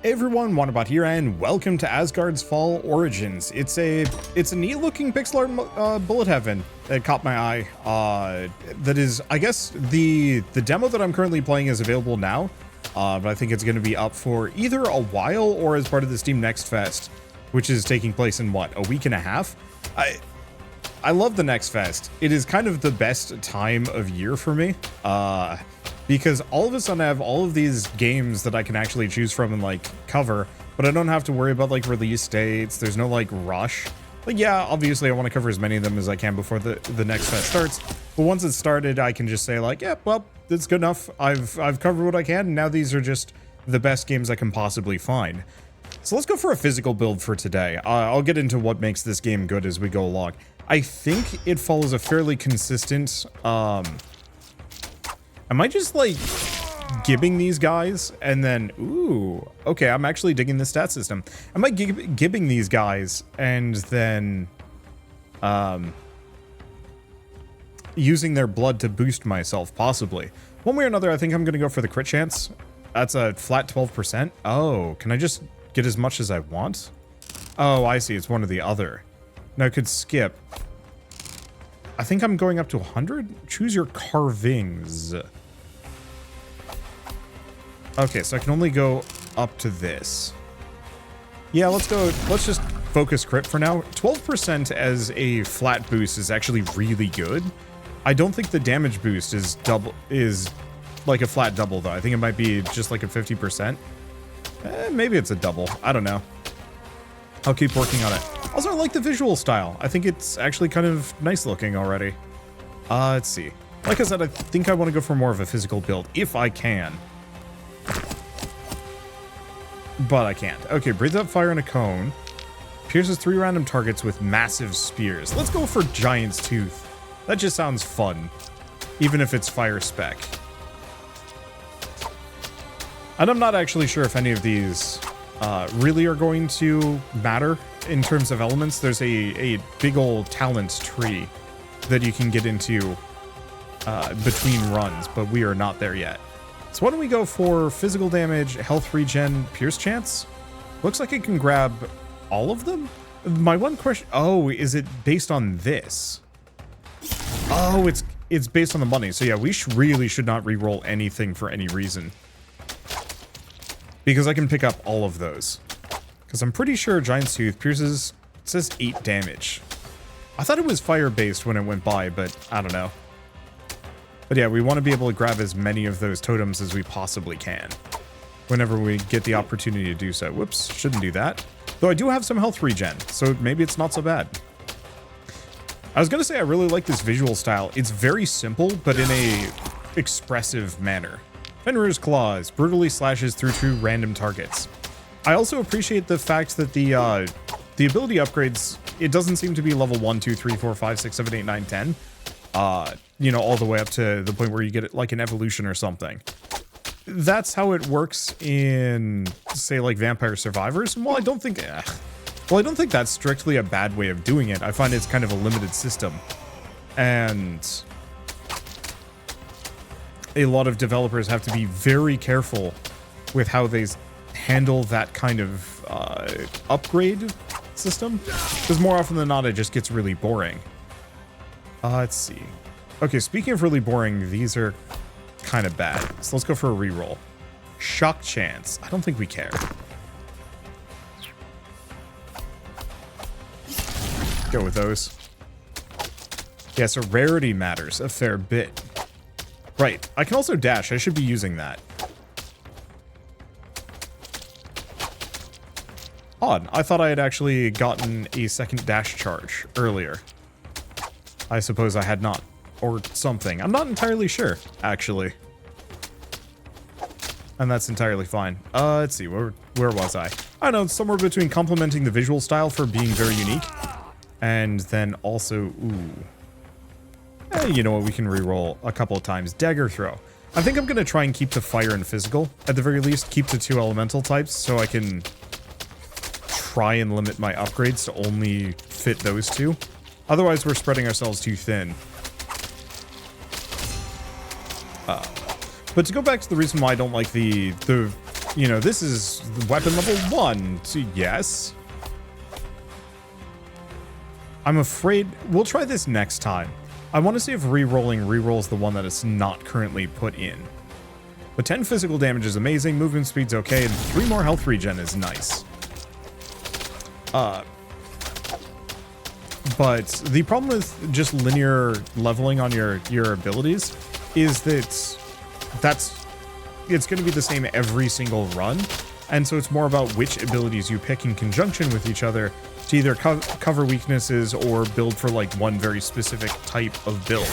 Hey everyone, Wanderbot here, and welcome to Asgard's Fall Origins. It's a neat looking pixel art bullet heaven that caught my eye. That is, I guess, the demo that I'm currently playing is available now, but I think it's going to be up for either a while or as part of the Steam Next Fest, which is taking place in what, a week and a half? I love the Next Fest. It is kind of the best time of year for me. Because all of a sudden I have all of these games that I can actually choose from and like cover, but I don't have to worry about like release dates. There's no like rush. But yeah, obviously I want to cover as many of them as I can before the next fest starts. But once it's started, I can just say like, yeah, well, that's good enough. I've covered what I can. And now these are just the best games I can possibly find. So let's go for a physical build for today. I'll get into what makes this game good as we go along. I think it follows a fairly consistent, am I just like gibbing these guys and then, ooh, okay, I'm actually digging the stat system. Am I gibbing these guys and then using their blood to boost myself, possibly? One way or another, I think I'm going to go for the crit chance. That's a flat 12%. Oh, can I just get as much as I want? Oh, I see. It's one or the other. Now I could skip. I think I'm going up to 100. Choose your carvings. Okay, so I can only go up to this. Yeah, let's go. Let's just focus crit for now. 12% as a flat boost is actually really good. I don't think the damage boost is like a flat double though. I think it might be just like a 50%. Maybe it's a double. I don't know. I'll keep working on it. Also, I like the visual style. I think it's actually kind of nice looking already. Let's see. Like I said, I think I want to go for more of a physical build if I can. But I can't. Okay, breathes out fire in a cone. Pierces 3 random targets with massive spears. Let's go for Giant's Tooth. That just sounds fun. Even if it's fire spec. And I'm not actually sure if any of these really are going to matter in terms of elements. There's a big old talent tree that you can get into between runs, but we are not there yet. So why don't we go for physical damage, health regen, pierce chance? Looks like it can grab all of them. My one question, oh, is it based on this? Oh, it's based on the money. So yeah, we really should not re-roll anything for any reason. Because I can pick up all of those. Because I'm pretty sure Giant's Tooth pierces, it says 8 damage. I thought it was fire-based when it went by, but I don't know. But yeah, we want to be able to grab as many of those totems as we possibly can. Whenever we get the opportunity to do so. Whoops, shouldn't do that. Though I do have some health regen, so maybe it's not so bad. I was going to say I really like this visual style. It's very simple, but in a expressive manner. Fenrir's Claws brutally slashes through 2 random targets. I also appreciate the fact that the ability upgrades, it doesn't seem to be level 1, 2, 3, 4, 5, 6, 7, 8, 9, 10. You know, all the way up to the point where you get it like an evolution or something. That's how it works in, say, like Vampire Survivors. Well, I don't think that's strictly a bad way of doing it. I find it's kind of a limited system. And a lot of developers have to be very careful with how they handle that kind of upgrade system. Because more often than not, it just gets really boring. Let's see. Okay, speaking of really boring, these are kind of bad. So let's go for a reroll. Shock chance. I don't think we care. Go with those. Yeah, so rarity matters a fair bit. Right, I can also dash. I should be using that. Odd. I thought I had actually gotten a second dash charge earlier. I suppose I had not. Or something. I'm not entirely sure, actually. And that's entirely fine. Let's see. Where was I? I don't know. It's somewhere between complimenting the visual style for being very unique. And then also, ooh. You know what? We can reroll a couple of times. Dagger throw. I think I'm going to try and keep the fire and physical. At the very least, keep the 2 elemental types so I can try and limit my upgrades to only fit those 2. Otherwise, we're spreading ourselves too thin. But to go back to the reason why I don't like the you know, this is weapon level 1, so yes. I'm afraid we'll try this next time. I want to see if re-rolls the one that is not currently put in. But 10 physical damage is amazing, movement speed's okay, and 3 more health regen is nice. But the problem with just linear leveling on your abilities is that it's going to be the same every single run, and so it's more about which abilities you pick in conjunction with each other to either cover weaknesses or build for like one very specific type of build.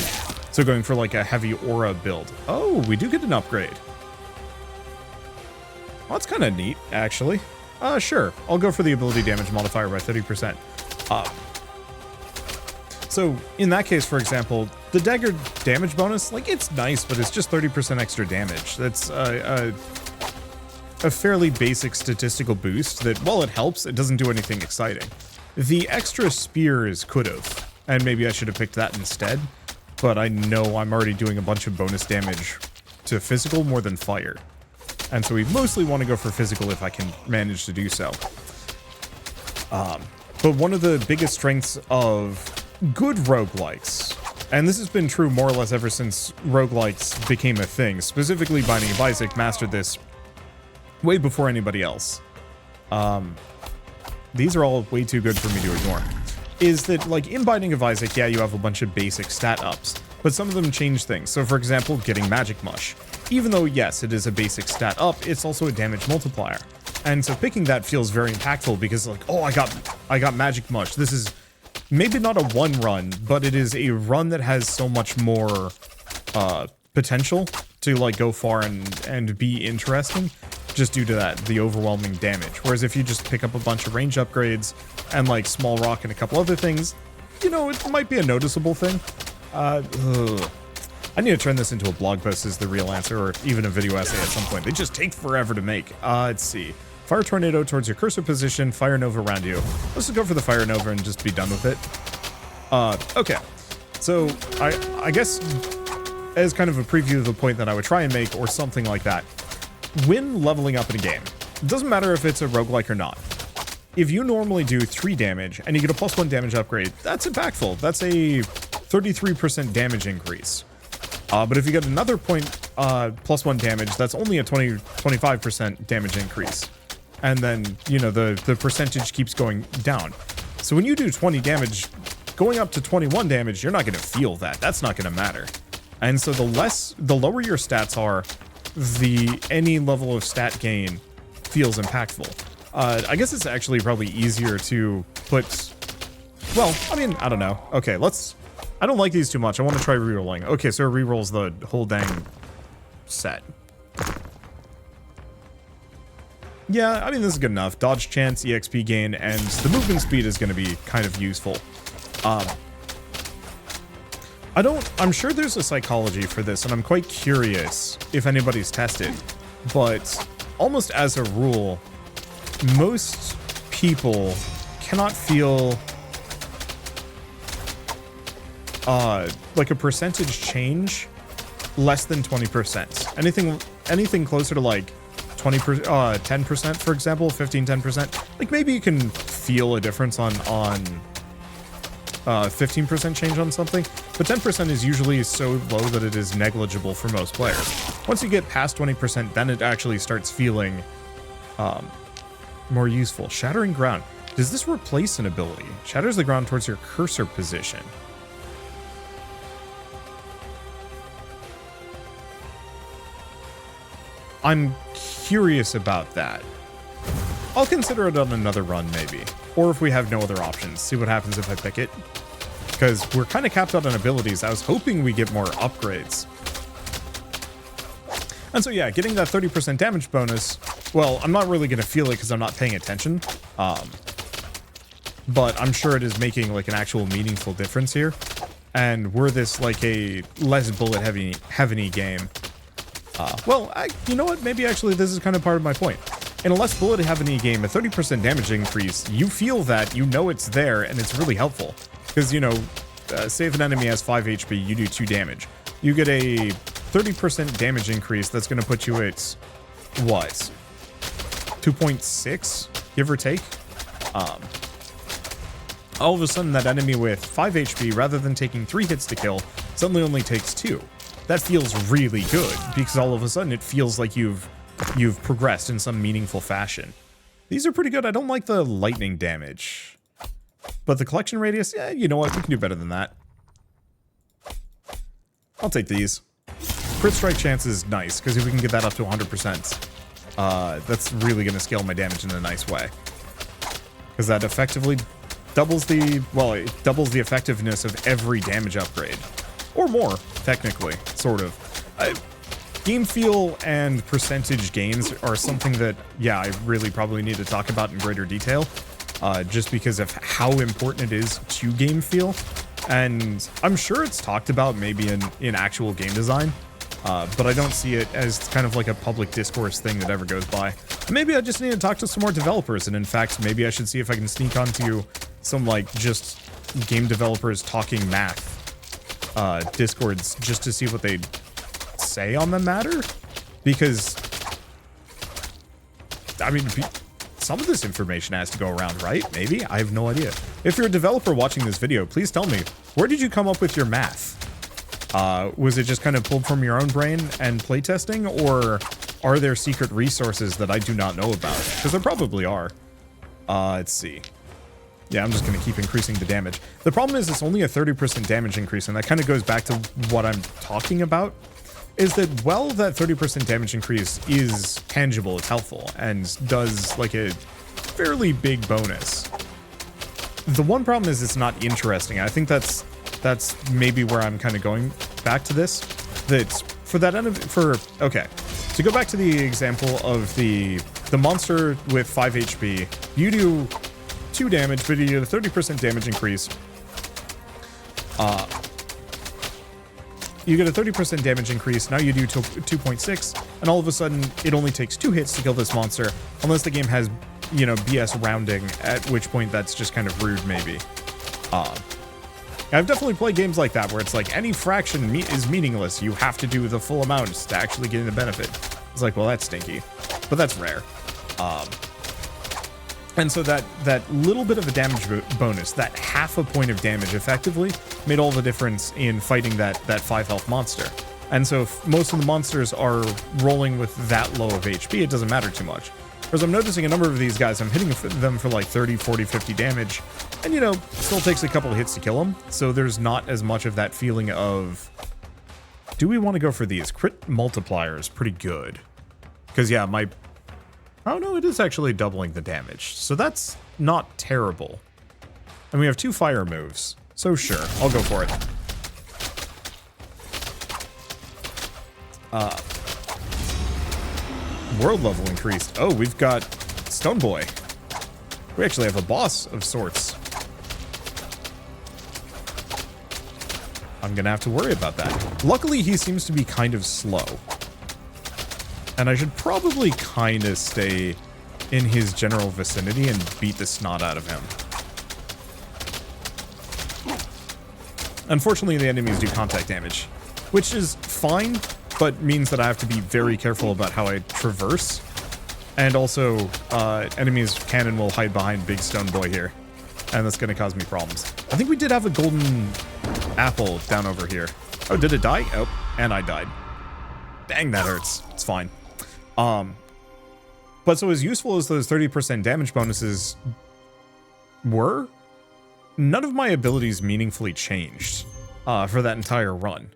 So going for like a heavy aura build. Oh, we do get an upgrade. Well, that's kind of neat, actually. Sure, I'll go for the ability damage modifier by 30%. So in that case, for example, the dagger damage bonus, like, it's nice, but it's just 30% extra damage. That's a fairly basic statistical boost that, while it helps, it doesn't do anything exciting. The extra spears could have, and maybe I should have picked that instead, but I know I'm already doing a bunch of bonus damage to physical more than fire. And so we mostly want to go for physical if I can manage to do so. But one of the biggest strengths of good roguelikes, and this has been true more or less ever since roguelikes became a thing, specifically Binding of Isaac mastered this way before anybody else. These are all way too good for me to ignore. Is that, like, in Binding of Isaac, yeah, you have a bunch of basic stat ups, but some of them change things. So, for example, getting Magic Mush. Even though, yes, it is a basic stat up, it's also a damage multiplier. And so picking that feels very impactful because, like, oh, I got Magic Mush. This is maybe not a one run, but it is a run that has so much more potential to, like, go far and be interesting, just due to that, the overwhelming damage. Whereas if you just pick up a bunch of range upgrades and, like, Small Rock and a couple other things, you know, it might be a noticeable thing. I need to turn this into a blog post is the real answer, or even a video essay at some point. They just take forever to make. Let's see. Fire Tornado towards your cursor position, Fire Nova around you. Let's just go for the Fire Nova and just be done with it. Okay. So, I guess, as kind of a preview of the point that I would try and make, or something like that, when leveling up in a game, it doesn't matter if it's a roguelike or not. If you normally do 3 damage, and you get a +1 damage upgrade, that's impactful. That's a 33% damage increase. But if you get another +1 damage, that's only a 25% damage increase. And then, you know, the percentage keeps going down. So when you do 20 damage, going up to 21 damage, you're not going to feel that. That's not going to matter. And so the lower your stats are, any level of stat gain feels impactful. I guess it's actually probably easier to put, well, I mean, I don't know. Okay, I don't like these too much. I want to try rerolling. Okay, so it rerolls the whole dang set. Yeah, I mean, this is good enough. Dodge chance, EXP gain, and the movement speed is going to be kind of useful. I'm sure there's a psychology for this, and I'm quite curious if anybody's tested, but almost as a rule, most people cannot feel like a percentage change less than 20%. Anything closer to like 10%, for example, 10%, like maybe you can feel a difference on 15% change on something, but 10% is usually so low that it is negligible for most players. Once you get past 20%, then it actually starts feeling more useful. Shattering ground. Does this replace an ability? Shatters the ground towards your cursor position. I'm curious about that. I'll consider it on another run, maybe. Or if we have no other options, see what happens if I pick it. Because we're kind of capped out on abilities. I was hoping we get more upgrades. And so yeah, getting that 30% damage bonus, well, I'm not really going to feel it because I'm not paying attention. But I'm sure it is making like an actual meaningful difference here. And were this like a less bullet heavy game, well, you know what? Maybe actually this is kind of part of my point. In a less bullet heavy game, a 30% damage increase, you feel that, you know it's there, and it's really helpful. Because, you know, say if an enemy has 5 HP, you do 2 damage. You get a 30% damage increase that's going to put you at, what? 2.6, give or take. All of a sudden that enemy with 5 HP, rather than taking 3 hits to kill, suddenly only takes 2. That feels really good, because all of a sudden it feels like you've progressed in some meaningful fashion. These are pretty good. I don't like the lightning damage. But the collection radius, yeah, you know what? We can do better than that. I'll take these. Crit strike chance is nice, because if we can get that up to 100%, that's really going to scale my damage in a nice way. Because that effectively doubles the, well, it doubles the effectiveness of every damage upgrade. Or more, technically, sort of. Game feel and percentage gains are something that, yeah, I really probably need to talk about in greater detail. Just because of how important it is to game feel. And I'm sure it's talked about maybe in actual game design. But I don't see it as kind of like a public discourse thing that ever goes by. Maybe I just need to talk to some more developers, and in fact, maybe I should see if I can sneak onto some, like, just game developers talking math discords just to see what they say on the matter. Because, I mean, some of this information has to go around, right? Maybe? I have no idea. If you're a developer watching this video, please tell me, where did you come up with your math? Was it just kind of pulled from your own brain and playtesting, or are there secret resources that I do not know about? Because there probably are. Let's see. Yeah, I'm just going to keep increasing the damage. The problem is it's only a 30% damage increase, and that kind of goes back to what I'm talking about, is that, well, that 30% damage increase is tangible, it's helpful, and does, like, a fairly big bonus. The one problem is it's not interesting. I think that's maybe where I'm kind of going back to this. That for that end of, okay, to go back to the example of the monster with 5 HP, you do 2 damage, but you get a 30% damage increase. You get a 30% damage increase, now you do 2.6, and all of a sudden it only takes 2 hits to kill this monster, unless the game has, you know, BS rounding, at which point that's just kind of rude, maybe. I've definitely played games like that, where it's like, any fraction is meaningless, you have to do the full amount to actually get the benefit. It's like, well, that's stinky, but that's rare. And so that little bit of a damage bonus, that half a point of damage effectively, made all the difference in fighting that 5 health monster. And so if most of the monsters are rolling with that low of HP, it doesn't matter too much. Whereas I'm noticing a number of these guys, I'm hitting them for like 30, 40, 50 damage, and, you know, still takes a couple of hits to kill them, so there's not as much of that feeling of, do we want to go for these? Crit multiplier is pretty good. Because, yeah, oh no, it is actually doubling the damage, so that's not terrible. And we have 2 fire moves, so sure, I'll go for it. World level increased. Oh, we've got Stone Boy. We actually have a boss of sorts. I'm gonna have to worry about that. Luckily, he seems to be kind of slow. And I should probably kind of stay in his general vicinity and beat the snot out of him. Unfortunately, the enemies do contact damage, which is fine, but means that I have to be very careful about how I traverse. And also, enemies can and will hide behind Big Stone Boy here. And that's going to cause me problems. I think we did have a golden apple down over here. Oh, did it die? Oh, and I died. Dang, that hurts. It's fine. But so as useful as those 30% damage bonuses were, none of my abilities meaningfully changed for that entire run.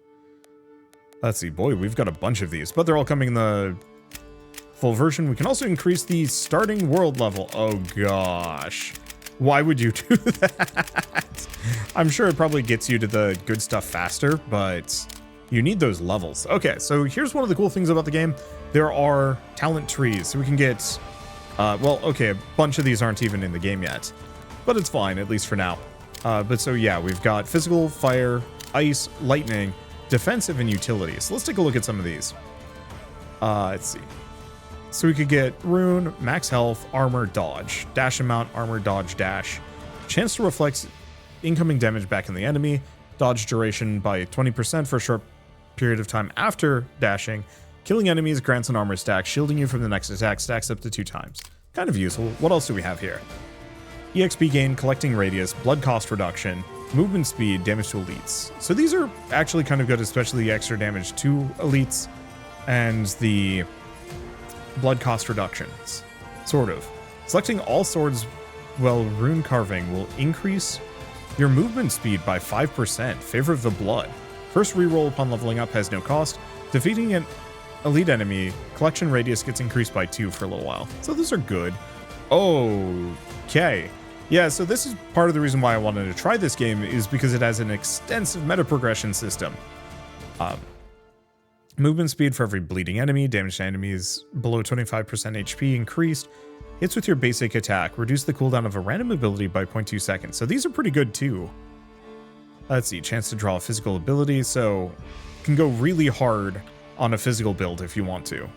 Let's see, boy, we've got a bunch of these, but they're all coming in the full version. We can also increase the starting world level. Oh gosh, why would you do that? I'm sure it probably gets you to the good stuff faster, but you need those levels. Okay, so here's one of the cool things about the game. There are talent trees, so we can get, well, okay, a bunch of these aren't even in the game yet, but it's fine, at least for now. But so yeah, we've got physical, fire, ice, lightning, defensive, and utility. So let's take a look at some of these. Let's see. So we could get rune, max health, armor, dodge, dash amount, armor, dodge, dash, chance to reflect incoming damage back in the enemy, dodge duration by 20% for a short period of time after dashing, killing enemies grants an armor stack, shielding you from the next attack, stacks up to 2 times. kind of useful. What else do we have here? EXP gain, collecting radius, blood cost reduction, movement speed, damage to elites. So these are actually kind of good, especially the extra damage to elites and the blood cost reductions. Sort of. Selecting all swords while rune carving will increase your movement speed by 5%. Favor of the blood. First reroll upon leveling up has no cost. Defeating an elite enemy, collection radius gets increased by 2 for a little while. So those are good. Okay. Yeah, so this is part of the reason why I wanted to try this game, is because it has an extensive meta progression system. Movement speed for every bleeding enemy, damage to enemies below 25% HP increased, hits with your basic attack, reduce the cooldown of a random ability by 0.2 seconds. So these are pretty good too. Let's see, chance to draw a physical ability, so you can go really hard on a physical build if you want to.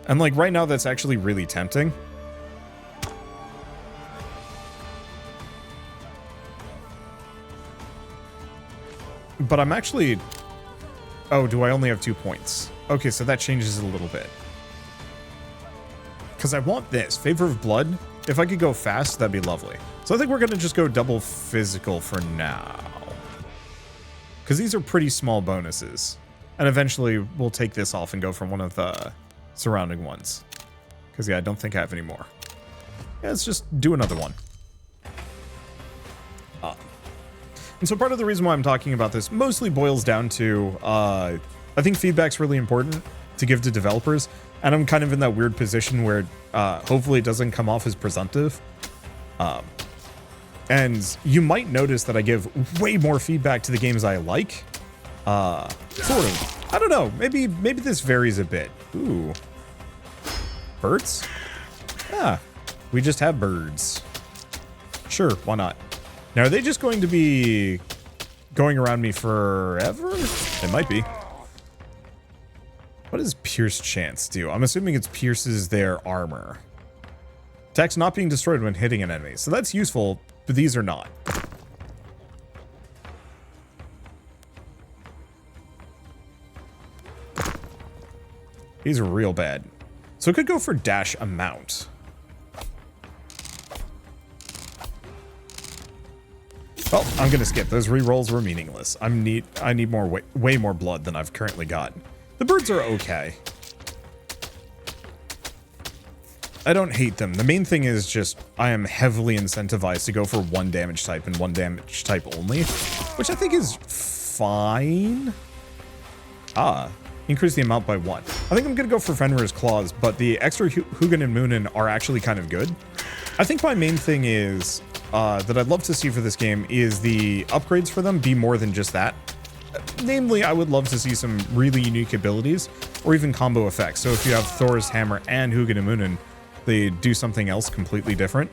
And like right now, that's actually really tempting. But I'm actually... Oh, do I only have 2 points? Okay, so that changes a little bit. Because I want this. Favor of blood. If I could go fast, that'd be lovely. So I think we're going to just go double physical for now. Because these are pretty small bonuses. And eventually we'll take this off and go from one of the surrounding ones. Because yeah, I don't think I have any more. Yeah, let's just do another one. And so part of the reason why I'm talking about this mostly boils down to, I think feedback's really important to give to developers. And I'm kind of in that weird position where hopefully it doesn't come off as presumptive. And you might notice that I give way more feedback to the games I like. Sort of. I don't know. Maybe this varies a bit. Ooh. Birds? Ah, we just have birds. Sure, why not? Now, are they just going to be going around me forever? It might be. What does Pierce Chance do? I'm assuming it pierces their armor. Attacks not being destroyed when hitting an enemy. So that's useful, but these are not. These are real bad. So it could go for dash amount. Well, I'm gonna skip. Those rerolls were meaningless. I need more, way more blood than I've currently got. The birds are okay. I don't hate them. The main thing is just I am heavily incentivized to go for one damage type and one damage type only, which I think is fine. Increase the amount by 1. I think I'm gonna go for Fenrir's Claws, but the extra Hugin and Moonin are actually kind of good. I think my main thing is that I'd love to see for this game is the upgrades for them be more than just that. Namely, I would love to see some really unique abilities or even combo effects. So if you have Thor's Hammer and Hugin and Moonin, they do something else completely different.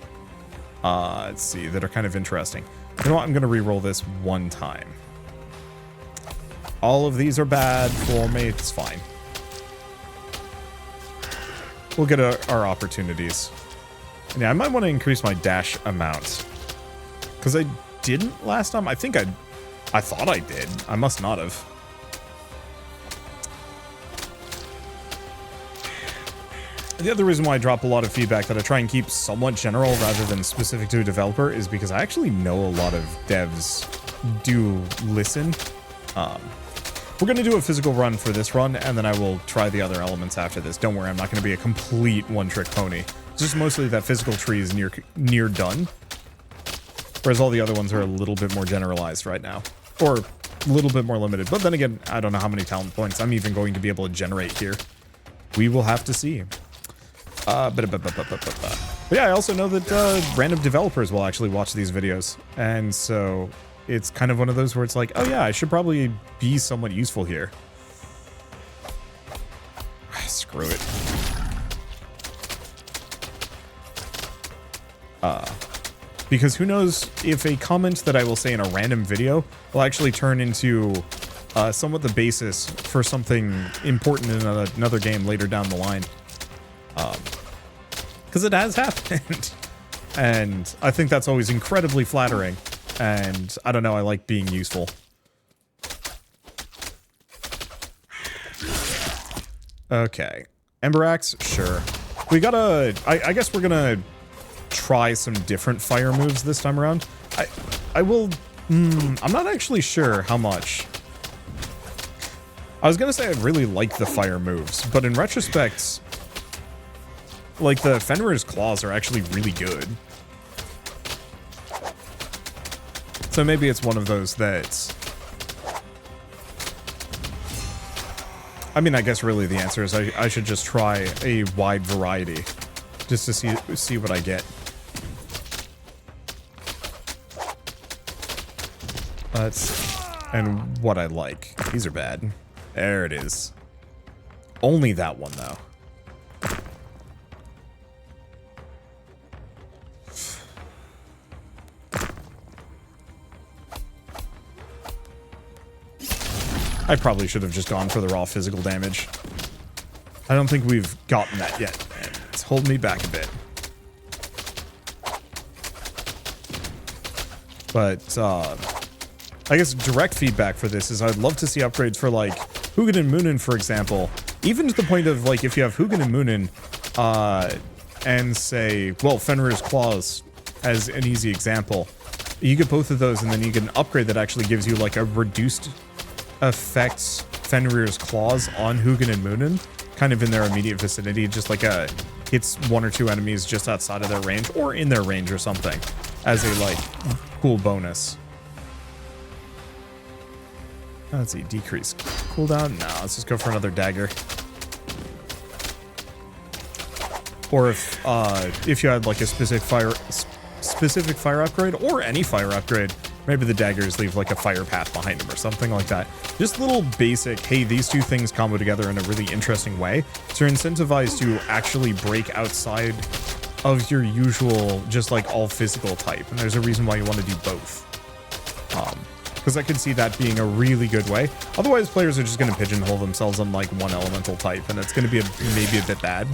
Let's see, that are kind of interesting. You know what? I'm going to re-roll this one time. All of these are bad for me. It's fine. We'll get our opportunities. And yeah, I might want to increase my dash amount. Because I didn't last time. I think I thought I did. I must not have. The other reason why I drop a lot of feedback that I try and keep somewhat general rather than specific to a developer is because I actually know a lot of devs do listen. We're going to do a physical run for this run, and then I will try the other elements after this. Don't worry, I'm not going to be a complete one-trick pony. It's just mostly that physical tree is near done. Whereas all the other ones are a little bit more generalized right now. Or a little bit more limited. But then again, I don't know how many talent points I'm even going to be able to generate here. We will have to see. But yeah, I also know that random developers will actually watch these videos. And so it's kind of one of those where it's like, oh yeah, I should probably be somewhat useful here. Screw it. Because who knows if a comment that I will say in a random video will actually turn into somewhat the basis for something important in another game later down the line. Because it has happened. And I think that's always incredibly flattering. And I don't know, I like being useful. Okay. Ember Axe? Sure. We gotta... I guess we're gonna try some different fire moves this time around. I will... I'm not actually sure how much. I was gonna say I really like the fire moves, but in retrospect, like, the Fenrir's Claws are actually really good. So maybe it's one of those that... I mean, I guess really the answer is I should just try a wide variety, just to see what I get. And what I like. These are bad. There it is. Only that one, though. I probably should have just gone for the raw physical damage. I don't think we've gotten that yet, and it's holding me back a bit. But, I guess direct feedback for this is I'd love to see upgrades for, like, Hugin and Munin, for example. Even to the point of, like, if you have Hugin and Munin, and say, well, Fenrir's Claws as an easy example, you get both of those, and then you get an upgrade that actually gives you, like, a reduced effects Fenrir's Claws on Hugin and Munin, kind of in their immediate vicinity, just like hits one or two enemies just outside of their range, or in their range or something, as a, like, cool bonus. Let's see, decrease cooldown. No, let's just go for another dagger. Or if you had like a specific fire upgrade, or any fire upgrade, maybe the daggers leave like a fire path behind them or something like that. Just little basic, hey, these two things combo together in a really interesting way. So you're incentivized to actually break outside of your usual, just like all physical type. And there's a reason why you want to do both. Because I could see that being a really good way. Otherwise, players are just going to pigeonhole themselves on like one elemental type, and it's going to be maybe a bit bad.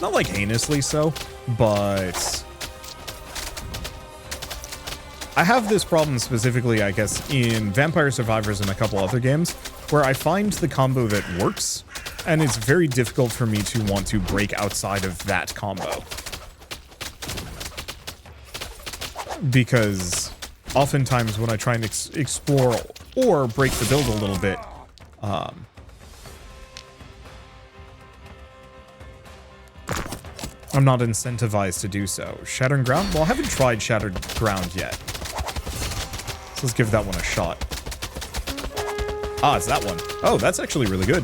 Not like heinously so, but I have this problem specifically, I guess, in Vampire Survivors and a couple other games, where I find the combo that works, and it's very difficult for me to want to break outside of that combo. Because oftentimes when I try and explore or break the build a little bit, I'm not incentivized to do so. Shattered Ground? Well, I haven't tried Shattered Ground yet. So let's give that one a shot. Ah, it's that one. Oh, that's actually really good.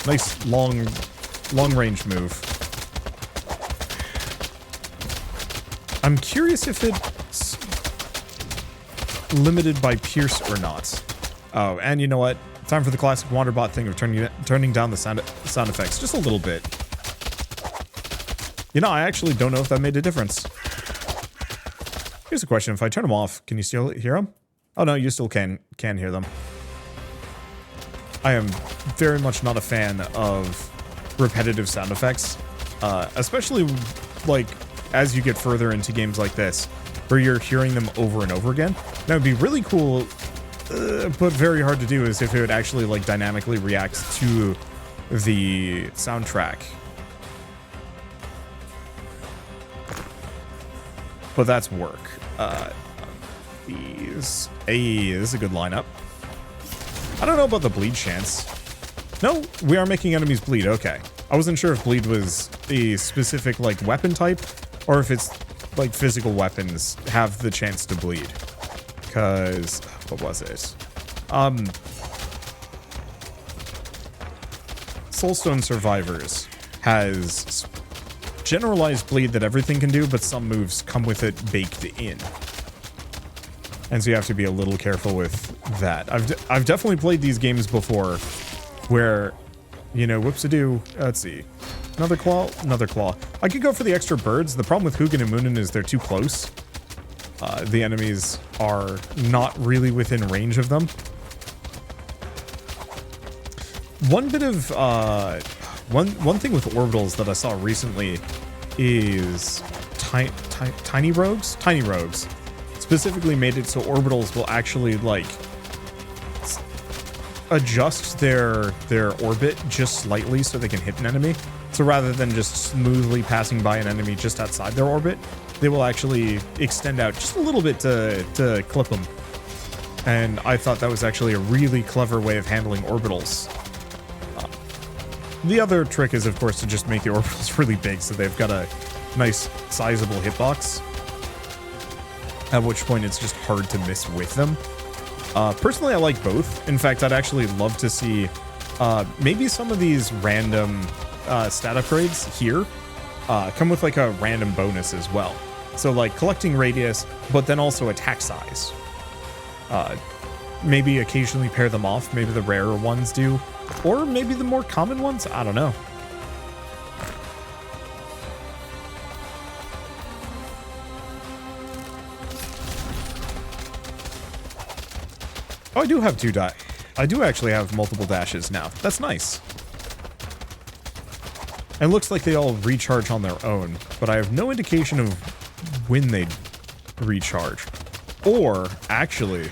Nice long-range move. I'm curious if it's limited by Pierce or not. Oh, and you know what? Time for the classic Wanderbot thing of turning down the sound effects just a little bit. You know, I actually don't know if that made a difference. Here's a question. If I turn them off, can you still hear them? Oh no, you still can hear them. I am very much not a fan of repetitive sound effects, especially like as you get further into games like this, where you're hearing them over and over again. That would be really cool, but very hard to do, is if it would actually like dynamically react to the soundtrack. But that's work. These. Hey, this is a good lineup. I don't know about the bleed chance. No, we are making enemies bleed. Okay. I wasn't sure if bleed was a specific like weapon type, or if it's like physical weapons have the chance to bleed. Because what was it? Soulstone Survivors has generalized bleed that everything can do, but some moves come with it baked in. And so you have to be a little careful with that. I've definitely played these games before where, you know, whoops-a-doo. Let's see. Another claw, another claw. I could go for the extra birds. The problem with Hugin and Munin is they're too close. The enemies are not really within range of them. One bit of, one thing with orbitals that I saw recently is tiny rogues? Tiny rogues. Specifically made it so orbitals will actually, like, adjust their orbit just slightly so they can hit an enemy. So rather than just smoothly passing by an enemy just outside their orbit, they will actually extend out just a little bit to clip them. And I thought that was actually a really clever way of handling orbitals. The other trick is, of course, to just make the orbitals really big so they've got a nice, sizable hitbox. At which point it's just hard to miss with them. Personally, I like both. In fact, I'd actually love to see maybe some of these random stat upgrades here come with like a random bonus as well. So like collecting radius, but then also attack size. Maybe occasionally pair them off. Maybe the rarer ones do. Or maybe the more common ones? I don't know. Oh, I do have I do actually have multiple dashes now. That's nice. And it looks like they all recharge on their own, but I have no indication of when they recharge. Or, actually,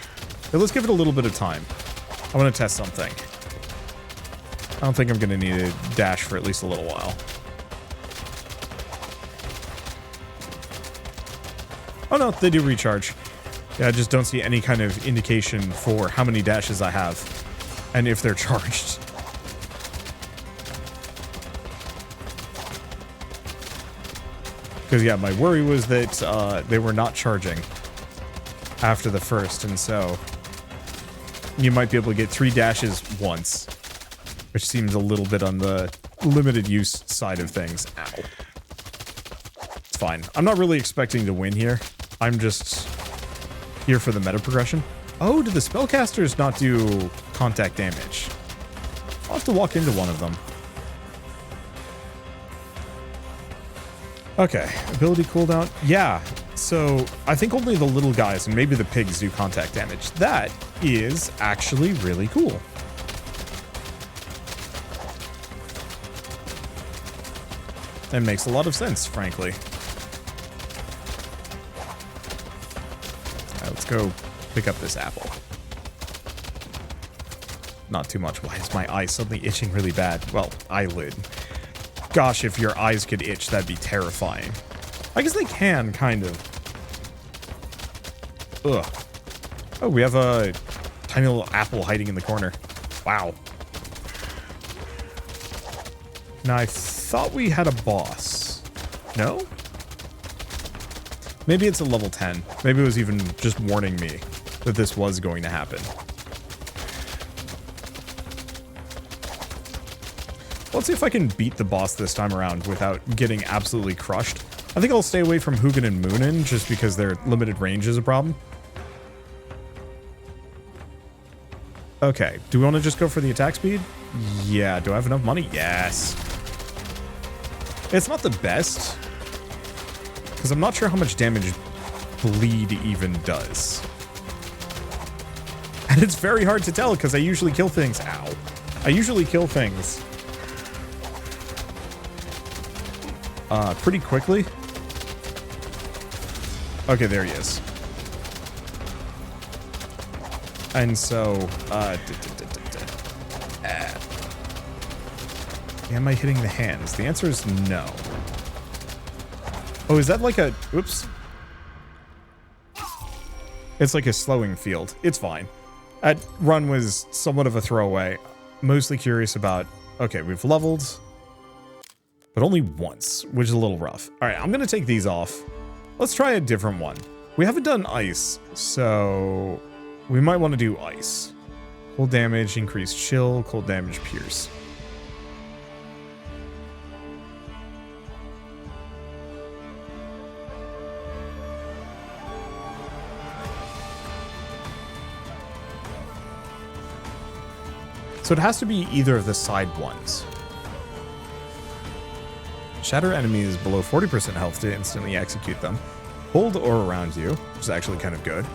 let's give it a little bit of time. I want to test something. I don't think I'm going to need a dash for at least a little while. Oh no, they do recharge. Yeah, I just don't see any kind of indication for how many dashes I have and if they're charged. Because yeah, my worry was that they were not charging after the first, and so you might be able to get 3 dashes once, which seems a little bit on the limited use side of things. Ow. It's fine. I'm not really expecting to win here. I'm just here for the meta progression. Oh, do the spellcasters not do contact damage? I'll have to walk into one of them. Okay, ability cooldown. Yeah, so I think only the little guys and maybe the pigs do contact damage. That is actually really cool. That makes a lot of sense, frankly. All right, let's go pick up this apple. Not too much. Why is my eye suddenly itching really bad? Well, eyelid. Gosh, if your eyes could itch, that'd be terrifying. I guess they can, kind of. Ugh. Oh, we have a tiny little apple hiding in the corner. Wow. Now, I thought we had a boss. No? Maybe it's a level 10. Maybe it was even just warning me that this was going to happen. Let's see if I can beat the boss this time around without getting absolutely crushed. I think I'll stay away from Hugin and Moonin just because their limited range is a problem. Okay, do we want to just go for the attack speed? Yeah, do I have enough money? Yes. It's not the best, because I'm not sure how much damage bleed even does. And it's very hard to tell because I usually kill things. Ow. I usually kill things pretty quickly. Okay, there he is. And so, am I hitting the hands? The answer is no. Oh, is that like a... Oops. It's like a slowing field. It's fine. That run was somewhat of a throwaway. Mostly curious about... Okay, we've leveled. But only once, which is a little rough. All right, I'm going to take these off. Let's try a different one. We haven't done ice, so we might want to do ice. Cold damage, increased chill, cold damage, pierce. So it has to be either of the side ones. Shatter enemies below 40% health to instantly execute them. Hold or around you, which is actually kind of good.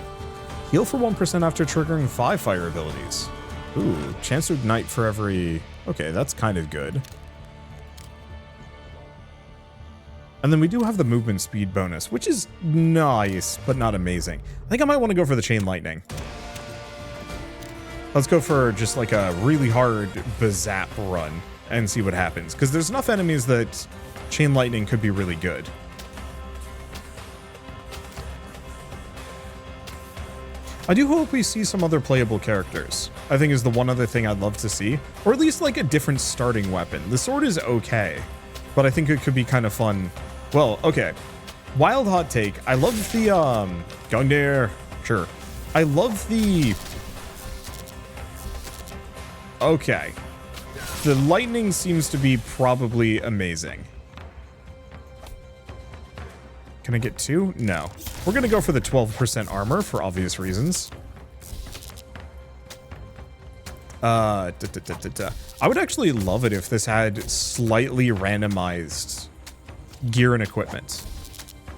Heal for 1% after triggering 5 fire abilities. Ooh, chance to ignite for every... Okay, that's kind of good. And then we do have the movement speed bonus, which is nice, but not amazing. I think I might want to go for the chain lightning. Let's go for just like a really hard bazap run and see what happens. Because there's enough enemies that chain lightning could be really good. I do hope we see some other playable characters. I think is the one other thing I'd love to see. Or at least like a different starting weapon. The sword is okay, but I think it could be kind of fun. Well, okay. Wild hot take. I love the, Gungnir. Sure. I love the... Okay. The lightning seems to be probably amazing. Can I get 2? No. We're going to go for the 12% armor for obvious reasons. I would actually love it if this had slightly randomized gear and equipment.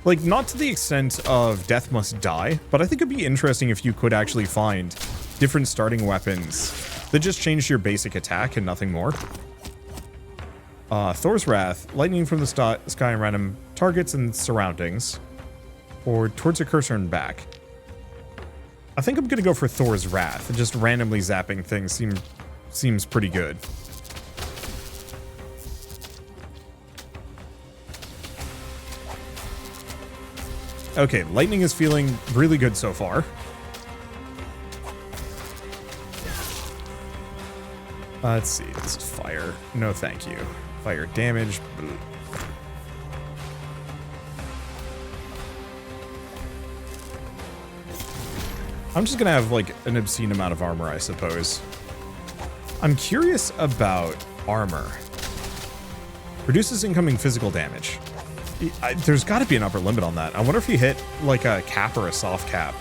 Like, not to the extent of death must die, but I think it'd be interesting if you could actually find different starting weapons that just changed your basic attack and nothing more. Thor's Wrath, lightning from the sky and random targets and surroundings, or towards a cursor and back. I think I'm gonna go for Thor's Wrath. Just randomly zapping things seems pretty good. Okay, lightning is feeling really good so far. Let's see, this is fire. No thank you. Fire damage. I'm just gonna have like an obscene amount of armor, I suppose. I'm curious about armor. Reduces incoming physical damage. There's got to be an upper limit on that. I wonder if you hit like a cap or a soft cap,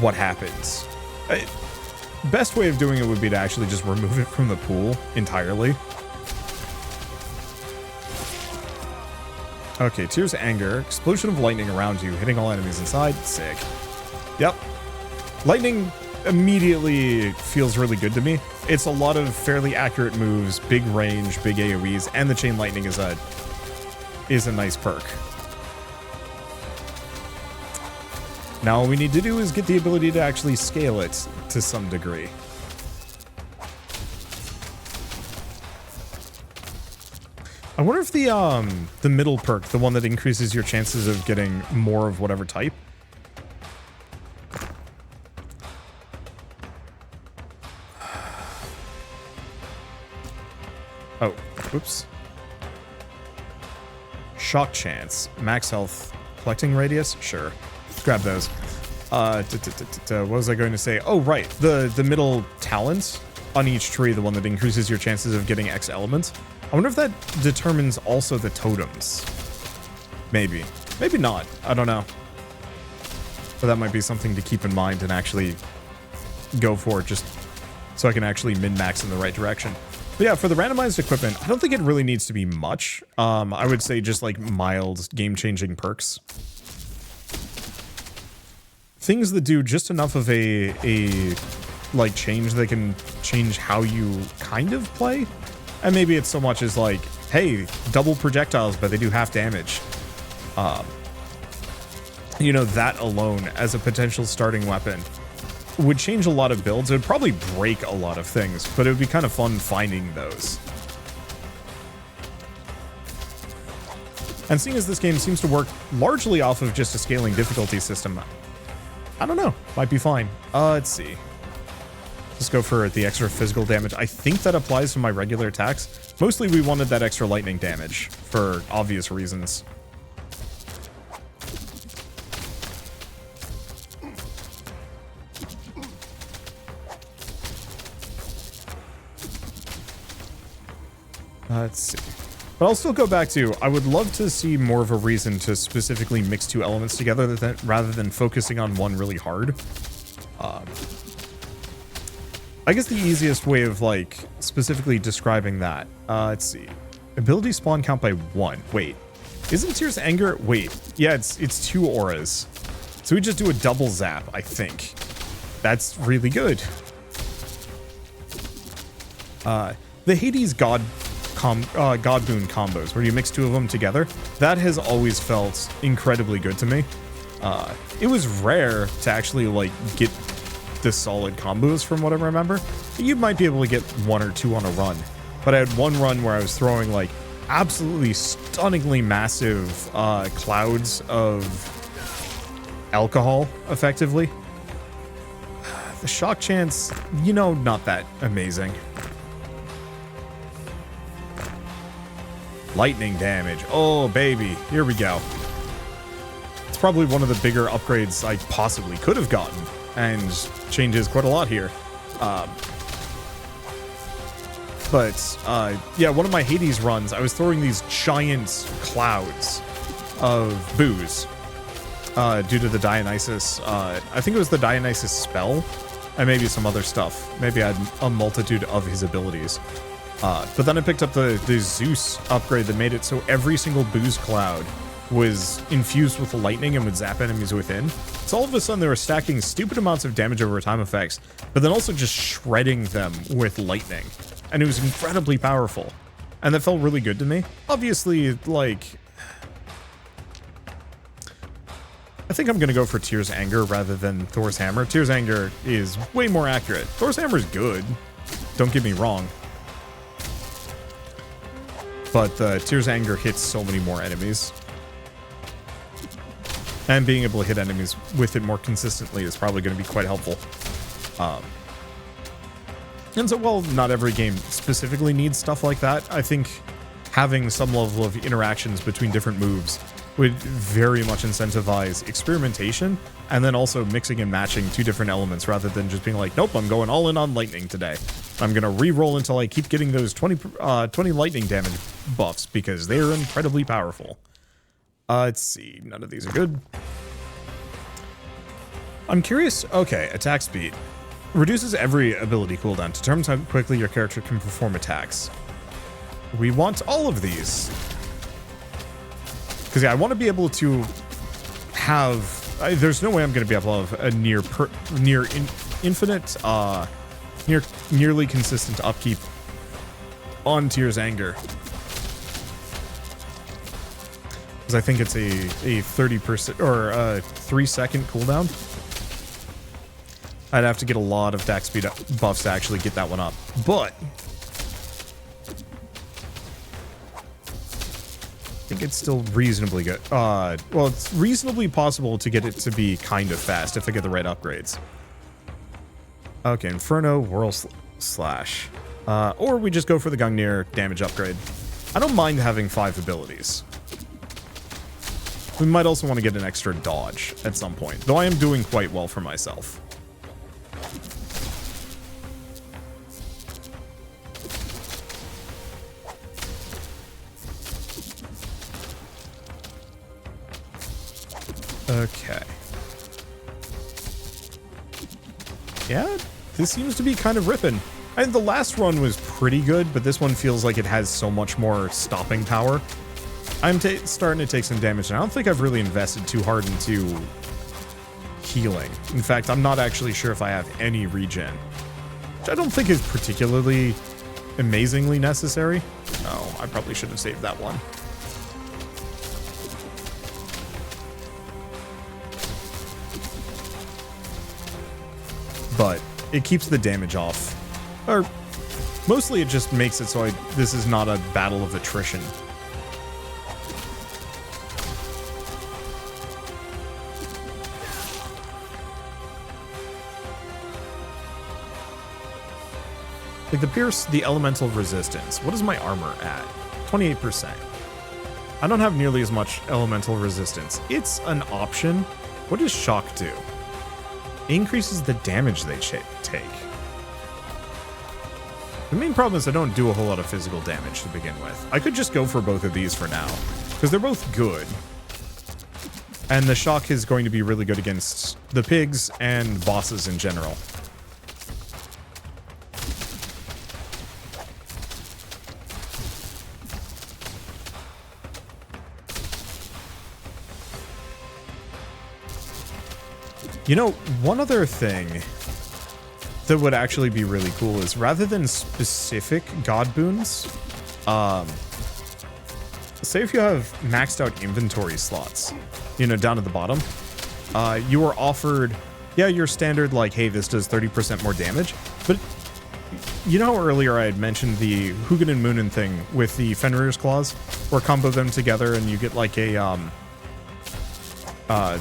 what happens? Best way of doing it would be to actually just remove it from the pool entirely. Okay, Tears of Anger. Explosion of lightning around you, hitting all enemies inside. Sick. Yep. Lightning immediately feels really good to me. It's a lot of fairly accurate moves, big range, big AoEs, and the chain lightning is a nice perk. Now all we need to do is get the ability to actually scale it to some degree. I wonder if the middle perk, the one that increases your chances of getting more of whatever type. Oh, oops. Shock chance, max health, collecting radius, sure. Let's grab those. What was I going to say? Oh, right, the middle talent on each tree, the one that increases your chances of getting X elements. I wonder if that determines also the totems. Maybe. Maybe not. I don't know. But that might be something to keep in mind and actually go for, just so I can actually min-max in the right direction. But yeah, for the randomized equipment, I don't think it really needs to be much. I would say just like mild game-changing perks. Things that do just enough of a like change that can change how you kind of play. And maybe it's so much as like, hey, double projectiles, but they do half damage. You know, that alone as a potential starting weapon would change a lot of builds. It would probably break a lot of things, but it would be kind of fun finding those. And seeing as this game seems to work largely off of just a scaling difficulty system, I don't know, might be fine. Let's see. Let's go for the extra physical damage. I think that applies to my regular attacks. Mostly we wanted that extra lightning damage for obvious reasons. Let's see. But I'll still go back to, I would love to see more of a reason to specifically mix two elements together rather than focusing on one really hard. I guess the easiest way of like specifically describing that, let's see. Ability spawn count by 1. Wait, isn't Tears of Anger? Wait, yeah, it's 2 auras. So we just do a double zap, I think. That's really good. The Hades God boon combos, where you mix 2 of them together, that has always felt incredibly good to me. It was rare to actually like get the solid combos from what I remember. You might be able to get 1 or 2 on a run. But I had one run where I was throwing like absolutely stunningly massive clouds of alcohol, effectively. The shock chance, you know, not that amazing. Lightning damage. Oh, baby. Here we go. It's probably one of the bigger upgrades I possibly could have gotten, and changes quite a lot here. Yeah, one of my Hades runs, I was throwing these giant clouds of booze due to the Dionysus. I think it was the Dionysus spell, and maybe some other stuff. Maybe I had a multitude of his abilities. But then I picked up the Zeus upgrade that made it so every single booze cloud was infused with lightning and would zap enemies within. So all of a sudden they were stacking stupid amounts of damage over time effects, but then also just shredding them with lightning. And it was incredibly powerful. And that felt really good to me. Obviously, like, I think I'm going to go for Tyr's Anger rather than Thor's Hammer. Tyr's Anger is way more accurate. Thor's Hammer is good. Don't get me wrong. But Tyr's Anger hits so many more enemies. And being able to hit enemies with it more consistently is probably going to be quite helpful. And so, while not every game specifically needs stuff like that, I think having some level of interactions between different moves would very much incentivize experimentation, and then also mixing and matching 2 different elements rather than just being like, nope, I'm going all in on lightning today. I'm going to re-roll until I keep getting those 20 lightning damage buffs because they are incredibly powerful. Let's see. None of these are good. I'm curious. Okay, attack speed. Reduces every ability cooldown. Determines how quickly your character can perform attacks. We want all of these. Because, yeah, I want to be able to have... there's no way I'm going to be able to have a nearly consistent upkeep on Tyr's Anger. Because I think it's a 30% or a 3-second cooldown. I'd have to get a lot of attack speed buffs to actually get that one up. But I think it's still reasonably good. Well, it's reasonably possible to get it to be kind of fast if I get the right upgrades. Okay, Inferno, Whirl Slash. Or we just go for the Gungnir damage upgrade. I don't mind having 5 abilities. We might also want to get an extra dodge at some point, though I am doing quite well for myself. Okay. Yeah, this seems to be kind of ripping. The last run was pretty good, but this one feels like it has so much more stopping power. I'm starting to take some damage, and I don't think I've really invested too hard into healing. In fact, I'm not actually sure if I have any regen, which I don't think is particularly amazingly necessary. Oh, I probably should have saved that one. But it keeps the damage off. Or mostly it just makes it so this is not a battle of attrition. Like the Pierce, the elemental resistance. What is my armor at? 28%. I don't have nearly as much elemental resistance. It's an option. What does shock do? Increases the damage they take. The main problem is I don't do a whole lot of physical damage to begin with. I could just go for both of these for now, because they're both good. And the shock is going to be really good against the pigs and bosses in general. You know, one other thing that would actually be really cool is rather than specific god boons, say if you have maxed out inventory slots, you know, down at the bottom, you are offered yeah, your standard, like, hey, this does 30% more damage, but you know how earlier I had mentioned the Hugin and Moonin thing with the Fenrir's Claws, where combo them together and you get like a,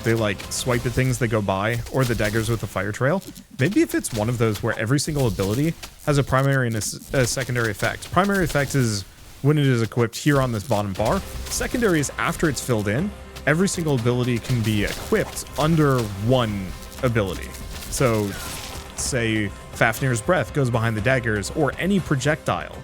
they like swipe at things that go by, or the daggers with the fire trail? Maybe if it's one of those where every single ability has a primary and a secondary effect. Primary effect is when it is equipped here on this bottom bar. Secondary is after it's filled in. Every single ability can be equipped under one ability. So, say Fafnir's Breath goes behind the daggers, or any projectile,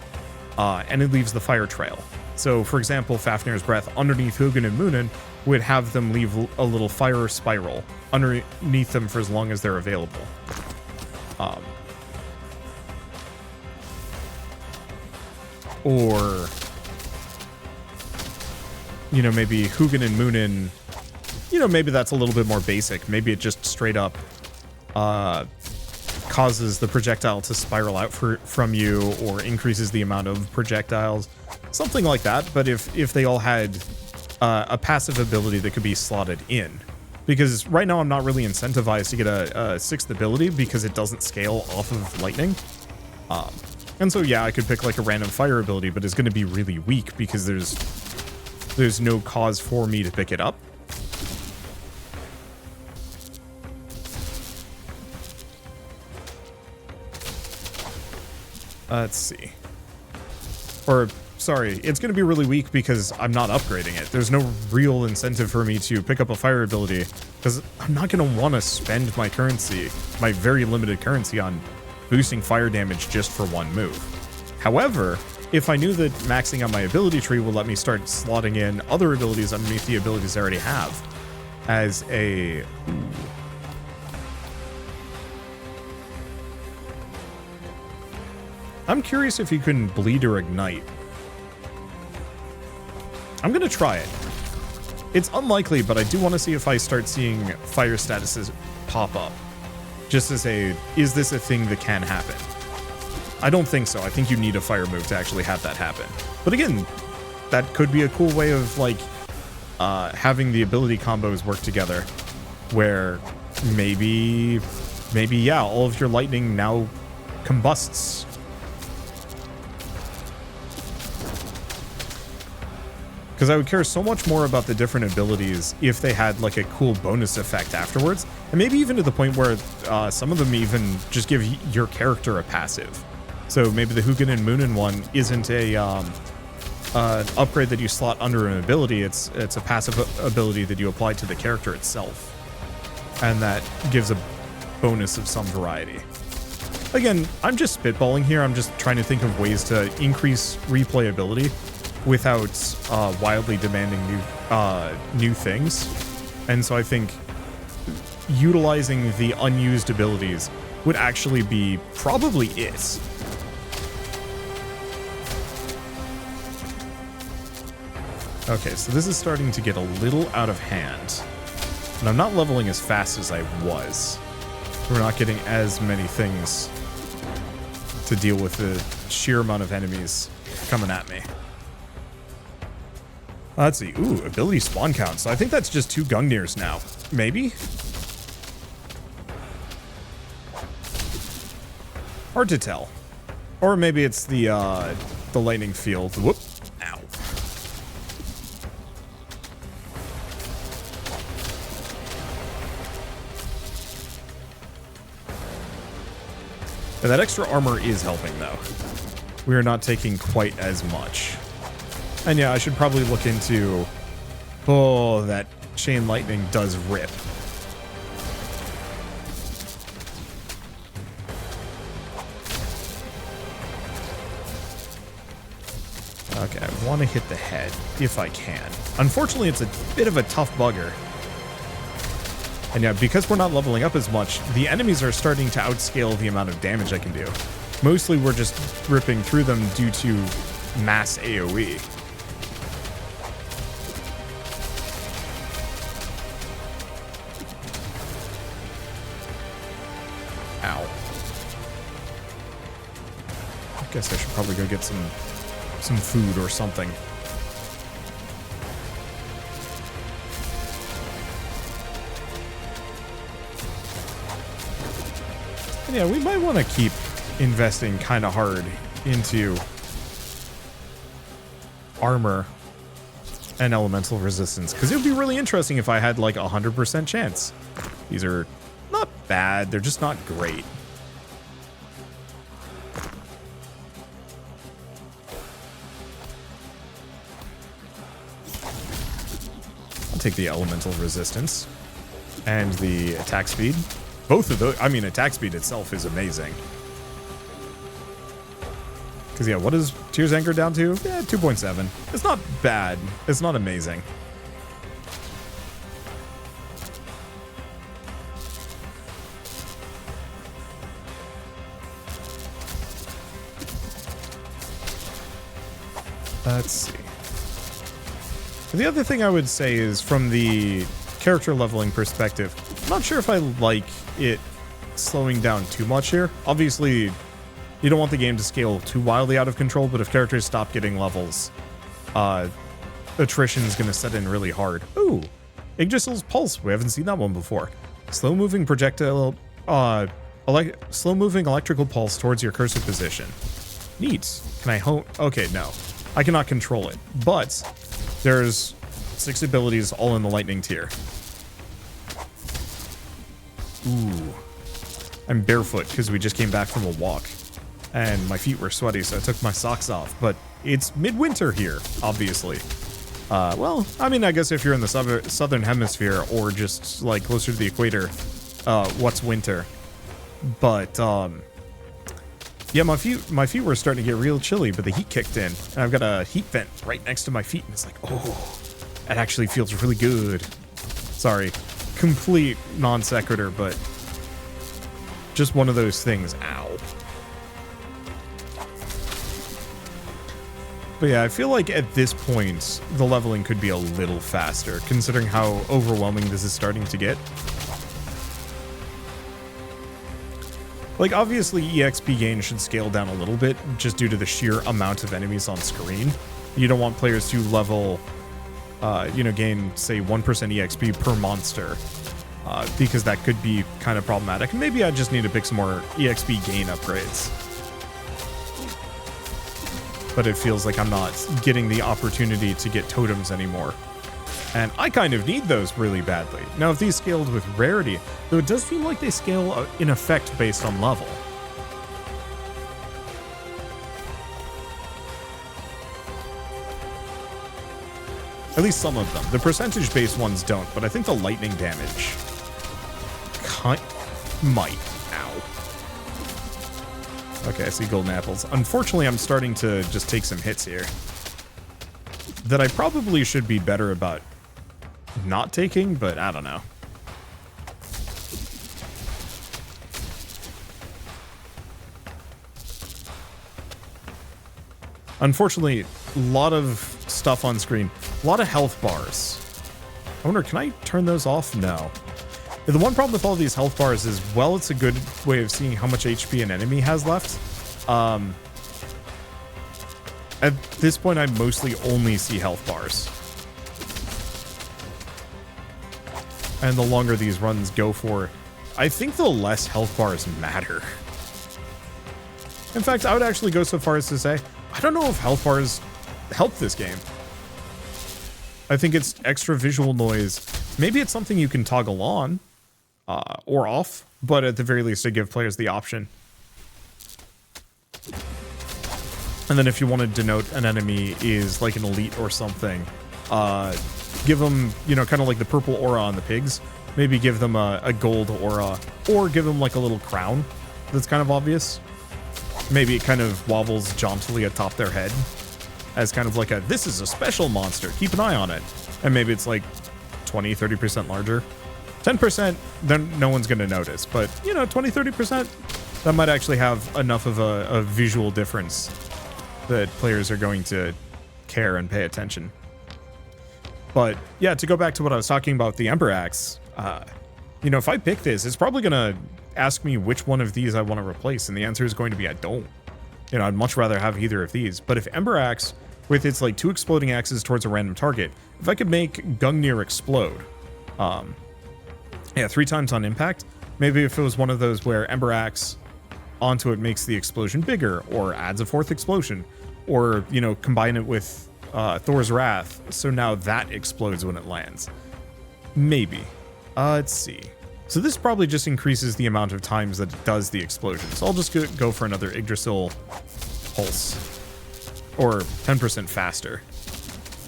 and it leaves the fire trail. So, for example, Fafnir's Breath underneath Hugin and Moonin would have them leave a little fire spiral underneath them for as long as they're available. Or, you know, maybe Hugin and Moonin, you know, maybe that's a little bit more basic. Maybe it just straight up causes the projectile to spiral out from you, or increases the amount of projectiles. Something like that, but if they all had a passive ability that could be slotted in. Because right now I'm not really incentivized to get a sixth ability because it doesn't scale off of lightning. And so yeah, I could pick like a random fire ability, but it's going to be really weak because there's no cause for me to pick it up. Let's see. Or, sorry, it's going to be really weak because I'm not upgrading it. There's no real incentive for me to pick up a fire ability because I'm not going to want to spend my currency, my very limited currency, on boosting fire damage just for one move. However, if I knew that maxing out my ability tree will let me start slotting in other abilities underneath the abilities I already have as a... I'm curious if you can bleed or ignite. I'm going to try it. It's unlikely, but I do want to see if I start seeing fire statuses pop up. Just as a, is this a thing that can happen? I don't think so. I think you need a fire move to actually have that happen. But again, that could be a cool way of, like, having the ability combos work together. Where maybe, yeah, all of your lightning now combusts. Because I would care so much more about the different abilities if they had like a cool bonus effect afterwards. And maybe even to the point where some of them even just give your character a passive. So maybe the Hugin and Moonin one isn't a upgrade that you slot under an ability. It's a passive ability that you apply to the character itself. And that gives a bonus of some variety. Again, I'm just spitballing here. I'm just trying to think of ways to increase replayability without wildly demanding new things. And so I think utilizing the unused abilities would actually be probably it. Okay, so this is starting to get a little out of hand. And I'm not leveling as fast as I was. We're not getting as many things to deal with the sheer amount of enemies coming at me. Let's see. Ooh, ability spawn count. So I think that's just 2 Gungnir's now. Maybe? Hard to tell. Or maybe it's the lightning field. Whoop. Ow. But that extra armor is helping, though. We are not taking quite as much. And yeah, I should probably look into... Oh, that chain lightning does rip. Okay, I want to hit the head, if I can. Unfortunately, it's a bit of a tough bugger. And yeah, because we're not leveling up as much, the enemies are starting to outscale the amount of damage I can do. Mostly we're just ripping through them due to mass AoE. Ow. I guess I should probably go get some food or something. And yeah, we might want to keep investing kind of hard into armor and elemental resistance, because it would be really interesting if I had like 100% chance. These are not bad, they're just not great. I'll take the elemental resistance and the attack speed. Both of those, I mean, attack speed itself is amazing. Because, yeah, what is Tyr's Anger down to? Yeah, 2.7. It's not bad. It's not amazing. Let's see. The other thing I would say is from the character leveling perspective, I'm not sure if I like it slowing down too much here. Obviously, you don't want the game to scale too wildly out of control, but if characters stop getting levels, attrition is going to set in really hard. Ooh, Yggdrasil's Pulse. We haven't seen that one before. Slow-moving projectile, slow-moving electrical pulse towards your cursor position. Neat. Can I hone? Okay, no. I cannot control it, but there's 6 abilities all in the lightning tier. Ooh. I'm barefoot because we just came back from a walk. And my feet were sweaty, so I took my socks off. But it's midwinter here, obviously. Well, I mean, I guess if you're in the southern hemisphere or just, like, closer to the equator, what's winter? But, yeah, my feet were starting to get real chilly, but the heat kicked in. And I've got a heat vent right next to my feet, and it's like, oh, that actually feels really good. Sorry, complete non sequitur, but just one of those things. Ow. But yeah, I feel like at this point, the leveling could be a little faster, considering how overwhelming this is starting to get. Like, obviously, EXP gain should scale down a little bit, just due to the sheer amount of enemies on screen. You don't want players to level, gain, say, 1% EXP per monster, because that could be kind of problematic. Maybe I just need to pick some more EXP gain upgrades. But it feels like I'm not getting the opportunity to get totems anymore. And I kind of need those really badly. Now, if these scaled with rarity, though it does seem like they scale in effect based on level. At least some of them. The percentage-based ones don't, but I think the lightning damage might. Ow. Okay, I see golden apples. Unfortunately, I'm starting to just take some hits here that I probably should be better about not taking, but I don't know. Unfortunately, a lot of stuff on screen. A lot of health bars. I wonder, can I turn those off? No. The one problem with all these health bars is, well, it's a good way of seeing how much HP an enemy has left. At this point, I mostly only see health bars. And the longer these runs go for, I think the less health bars matter. In fact, I would actually go so far as to say, I don't know if health bars help this game. I think it's extra visual noise. Maybe it's something you can toggle on or off, but at the very least, to give players the option. And then if you want to denote an enemy is like an elite or something, give them, kind of like the purple aura on the pigs. Maybe give them a gold aura, or give them like a little crown that's kind of obvious. Maybe it kind of wobbles jauntily atop their head as kind of like a, this is a special monster, keep an eye on it. And maybe it's like 20, 30% larger. 10%, then no one's going to notice. But, 20, 30%, that might actually have enough of a visual difference that players are going to care and pay attention. But yeah, to go back to what I was talking about, the Ember Axe, if I pick this, it's probably going to ask me which one of these I want to replace, and the answer is going to be I don't. I'd much rather have either of these. But if Ember Axe, with its like 2 exploding axes towards a random target, if I could make Gungnir explode, 3 times on impact, Maybe if it was one of those where Ember Axe onto it makes the explosion bigger, or adds a fourth explosion, or, you know, combine it with Thor's Wrath, so now that explodes when it lands. Maybe. Let's see. So this probably just increases the amount of times that it does the explosion. So I'll just go for another Yggdrasil pulse. Or 10% faster.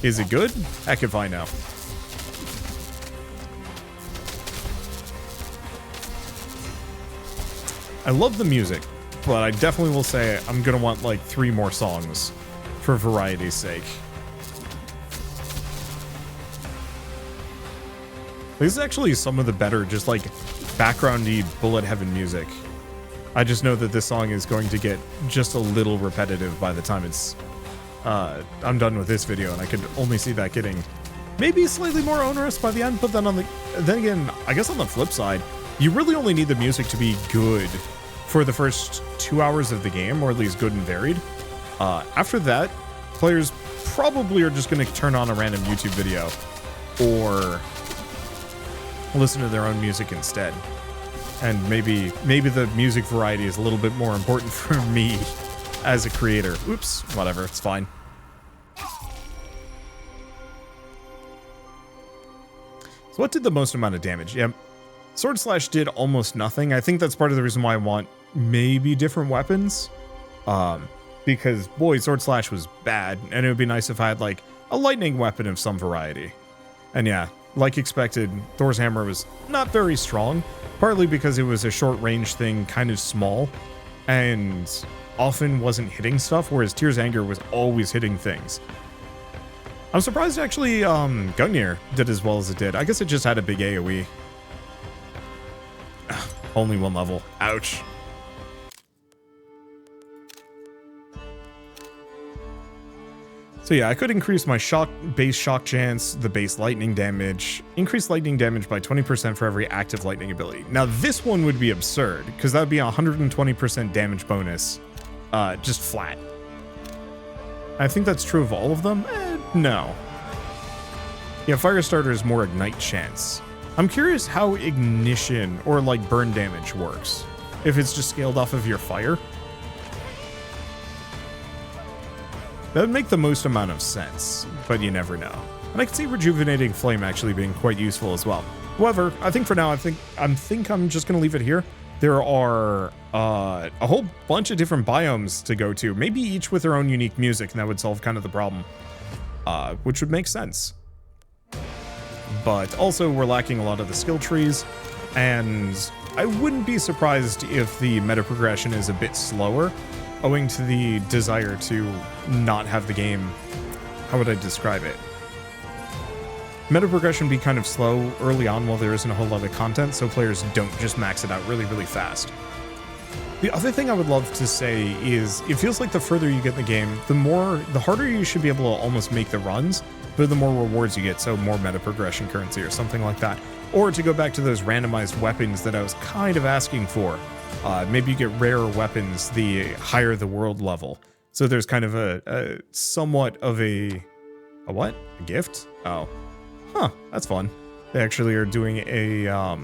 Is it good? Heck if I know. I love the music, but I definitely will say I'm gonna want like 3 more songs for variety's sake. This is actually some of the better, just like backgroundy bullet heaven music. I just know that this song is going to get just a little repetitive by the time it's I'm done with this video, and I could only see that getting maybe slightly more onerous by the end. But then then again, I guess on the flip side, you really only need the music to be good for the first 2 hours of the game, or at least good and varied. After that, players probably are just going to turn on a random YouTube video or listen to their own music instead. And maybe the music variety is a little bit more important for me as a creator. Oops, whatever, it's fine. So what did the most amount of damage? Yeah, Sword Slash did almost nothing. I think that's part of the reason why I want maybe different weapons. Because, boy, Sword Slash was bad, and it would be nice if I had, like, a lightning weapon of some variety. And yeah, like expected, Thor's Hammer was not very strong, partly because it was a short-range thing, kind of small, and often wasn't hitting stuff, whereas Tyr's Anger was always hitting things. I'm surprised, actually, Gungnir did as well as it did. I guess it just had a big AoE. Only 1 level. Ouch. So yeah, I could increase my base shock chance, the base lightning damage, increase lightning damage by 20% for every active lightning ability. Now this one would be absurd, because that would be a 120% damage bonus, just flat. I think that's true of all of them? No. Yeah, Firestarter is more ignite chance. I'm curious how ignition or like burn damage works. If it's just scaled off of your fire. That would make the most amount of sense, but you never know. And I can see Rejuvenating Flame actually being quite useful as well. However, I think for now, I'm just gonna leave it here. There are a whole bunch of different biomes to go to, maybe each with their own unique music, and that would solve kind of the problem, which would make sense. But also, we're lacking a lot of the skill trees, and I wouldn't be surprised if the meta progression is a bit slower, owing to the desire to not have the game, how would I describe it? Meta progression be kind of slow early on while there isn't a whole lot of content, so players don't just max it out really, really fast. The other thing I would love to say is, it feels like the further you get in the game, the harder you should be able to almost make the runs, but the more rewards you get, so more meta progression currency or something like that. Or to go back to those randomized weapons that I was kind of asking for, maybe you get rarer weapons the higher the world level. So there's kind of a somewhat of a what? A gift? Oh. Huh, that's fun. They actually are doing a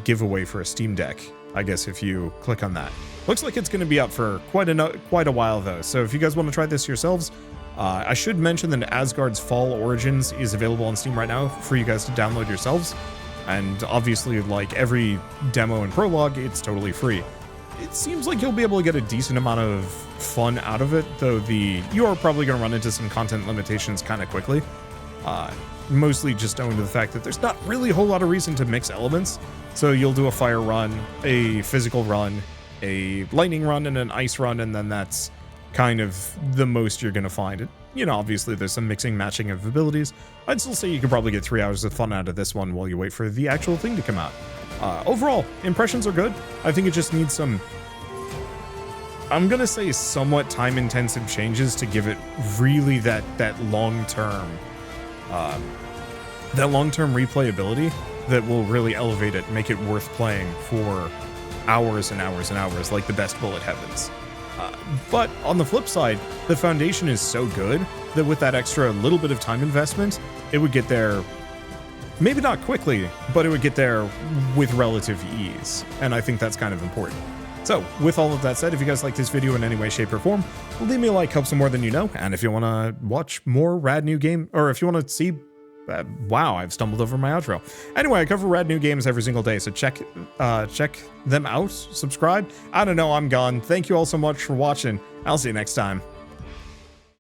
giveaway for a Steam Deck, I guess, if you click on that. Looks like it's going to be up for quite a while, though. So if you guys want to try this yourselves, I should mention that Asgard's Fall Origins is available on Steam right now for you guys to download yourselves. And obviously, like every demo and prologue, it's totally free. It seems like you'll be able to get a decent amount of fun out of it, though you are probably going to run into some content limitations kind of quickly. Mostly just owing to the fact that there's not really a whole lot of reason to mix elements. So you'll do a fire run, a physical run, a lightning run, and an ice run, and then that's kind of the most you're going to find. You know, obviously there's some mixing, matching of abilities. I'd still say you could probably get 3 hours of fun out of this one while you wait for the actual thing to come out. Overall, impressions are good. I think it just needs some, I'm going to say, somewhat time-intensive changes to give it really that long-term replayability that will really elevate it and make it worth playing for hours and hours and hours, like the best Bullet Heavens. But on the flip side, the foundation is so good that with that extra little bit of time investment, it would get there Maybe not quickly, but it would get there with relative ease. And I think that's kind of important. So, with all of that said, if you guys like this video in any way, shape, or form, leave me a like, helps more than you know. And if you want to watch more rad new game, or if you want to see, wow, I've stumbled over my outro. Anyway, I cover rad new games every single day, so check them out, subscribe. I don't know, I'm gone. Thank you all so much for watching. I'll see you next time.